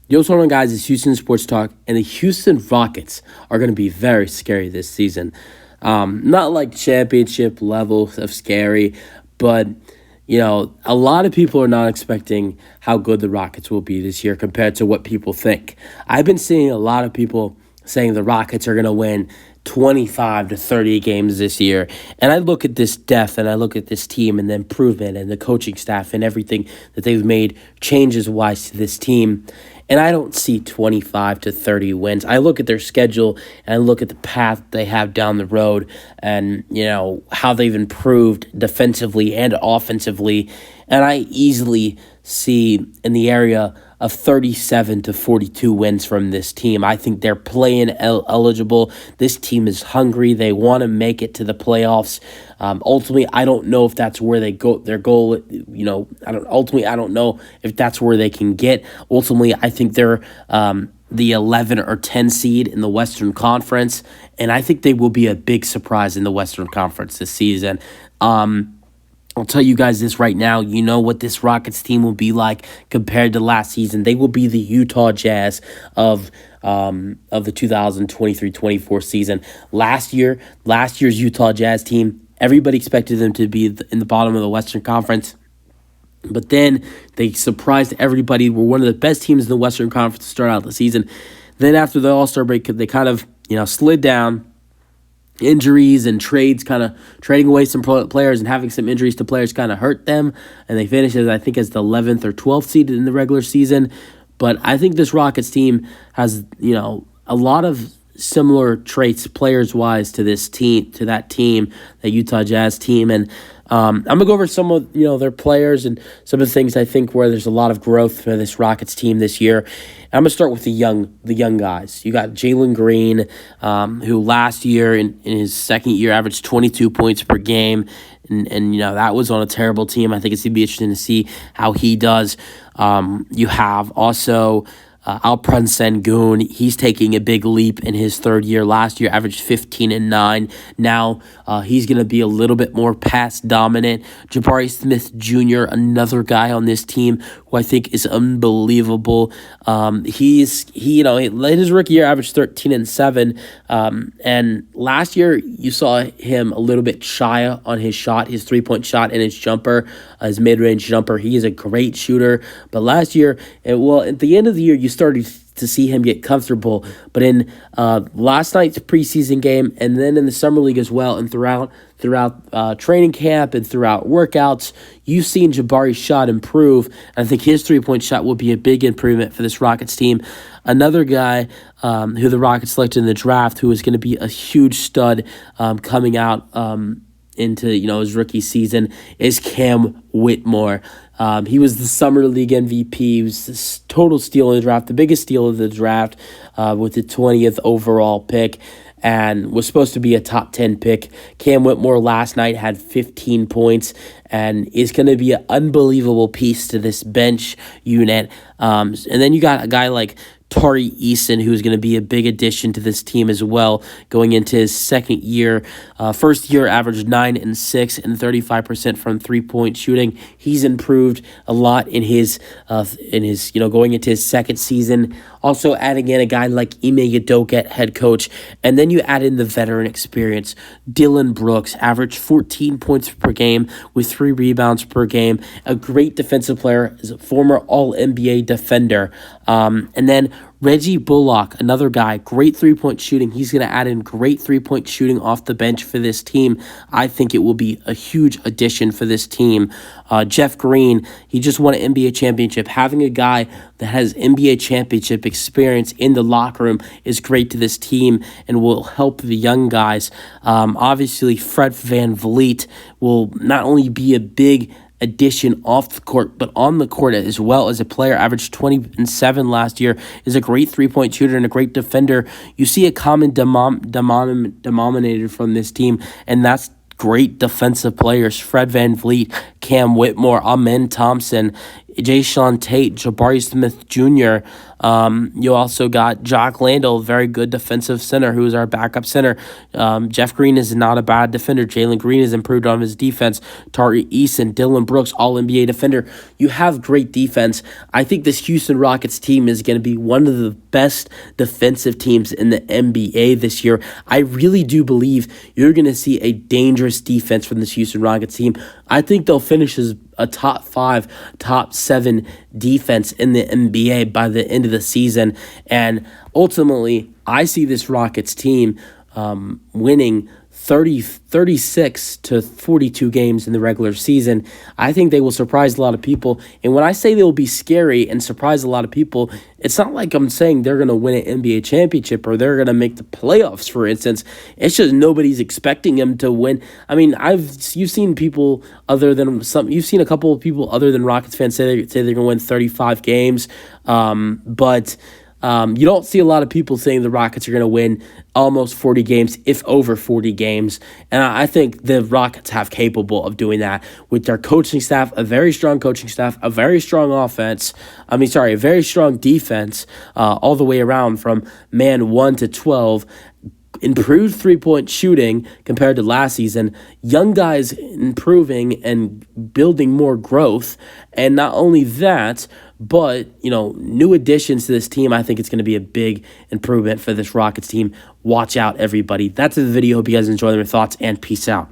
Yo, what's going on, guys? It's Houston Sports Talk, and the Houston Rockets are going to be very scary this season. Not like championship level of scary, but a lot of people are not expecting how good the Rockets will be this year compared to what people think. I've been seeing a lot of people saying the Rockets are going to win 25 to 30 games this year. And I look at this depth and I look at this team and the improvement and the coaching staff and everything that they've made changes wise to this team. And I don't see 25 to 30 wins. I look at their schedule and I look at the path they have down the road and, how they've improved defensively and offensively. And I easily see in the area of 37 to 42 wins from this team. I think they're playing eligible. This team is hungry. They want to make it to the playoffs. Ultimately, I don't know if that's where they go. Their goal, I don't know if that's where they can get. Ultimately, I think they're the 11 or 10 seed in the Western Conference, and I think they will be a big surprise in the Western Conference this season. I'll tell you guys this right now. You know what this Rockets team will be like compared to last season. They will be the Utah Jazz of the 2023-24 season. Last year's Utah Jazz team, everybody expected them to be in the bottom of the Western Conference. But then they surprised everybody. Were one of the best teams in the Western Conference to start out the season. Then after the All-Star break, they kind of slid down. Injuries and trades, kind of trading away some players and having some injuries to players kind of hurt them. And they finished, as the 11th or 12th seed in the regular season. But I think this Rockets team has, a lot of similar traits players-wise to that team, the Utah Jazz team. And I'm going to go over some of, their players and some of the things I think where there's a lot of growth for this Rockets team this year. I'm going to start with the young guys. You got Jalen Green, who last year in his second year averaged 22 points per game. And that was on a terrible team. I think it's going to be interesting to see how he does. You have also Alperen Sengun. He's taking a big leap in his third year. Last year, averaged 15 and 9. Now he's going to be a little bit more pass dominant. Jabari Smith Jr., another guy on this team who I think is unbelievable. His rookie year averaged 13 and 7. And last year, you saw him a little bit shy on his shot, his 3-point shot and his jumper, his mid-range jumper. He is a great shooter. But last year, at the end of the year, you started to see him get comfortable. But in last night's preseason game and then in the summer league as well and throughout training camp and throughout workouts, you've seen Jabari's shot improve. I think his 3-point shot will be a big improvement for this Rockets team. Another guy who the Rockets selected in the draft who is going to be a huge stud coming out into his rookie season is Cam Whitmore. He was the Summer League MVP. He was this total steal in the draft, the biggest steal of the draft with the 20th overall pick, and was supposed to be a top 10 pick. Cam Whitmore last night had 15 points and is going to be an unbelievable piece to this bench unit. And then you got a guy like Tari Eason, who's going to be a big addition to this team as well, going into his second year. First year averaged 9 and 6 and 35% from 3-point shooting. He's improved a lot in his going into his second season. Also adding in a guy like Ime Udoka, head coach, and then you add in the veteran experience. Dylan Brooks averaged 14 points per game with 3 rebounds per game. A great defensive player, is a former All-NBA defender. And then Reggie Bullock, another guy, great 3-point shooting. He's going to add in great 3-point shooting off the bench for this team. I think it will be a huge addition for this team. Jeff Green, he just won an NBA championship. Having a guy that has NBA championship experience in the locker room is great to this team and will help the young guys. Obviously, Fred VanVleet will not only be a big addition off the court, but on the court as well as a player. Averaged 20 and 7 last year, is a great 3-point shooter and a great defender. You see a common denominator from this team, and that's great defensive players. Fred VanVleet, Cam Whitmore, Amen Thompson. Jayshawn Tate, Jabari Smith Jr. You also got Jock Landale, very good defensive center, who is our backup center. Jeff Green is not a bad defender. Jalen Green has improved on his defense. Tari Eason, Dylan Brooks, all-NBA defender. You have great defense. I think this Houston Rockets team is going to be one of the best defensive teams in the NBA this year. I really do believe you're going to see a dangerous defense from this Houston Rockets team. I think they'll finish as a top 5, top 7 defense in the NBA by the end of the season. And ultimately, I see this Rockets team winning 36 to 42 games in the regular season. I think they will surprise a lot of people. And when I say they will be scary and surprise a lot of people, it's not like I'm saying they're going to win an NBA championship or they're going to make the playoffs, for instance. It's just nobody's expecting them to win. I mean, you've seen people other than you've seen a couple of people other than Rockets fans say they're going to win 35 games, but you don't see a lot of people saying the Rockets are going to win almost 40 games, if over 40 games. And I think the Rockets have capable of doing that with their coaching staff, a very strong coaching staff, a very strong a very strong defense all the way around from man 1 to 12. Improved three-point shooting compared to last season, young guys improving and building more growth, and not only that, but new additions to this team. I think it's going to be a big improvement for this Rockets team. Watch out, everybody. That's the video. Hope you guys enjoy your thoughts, and peace out.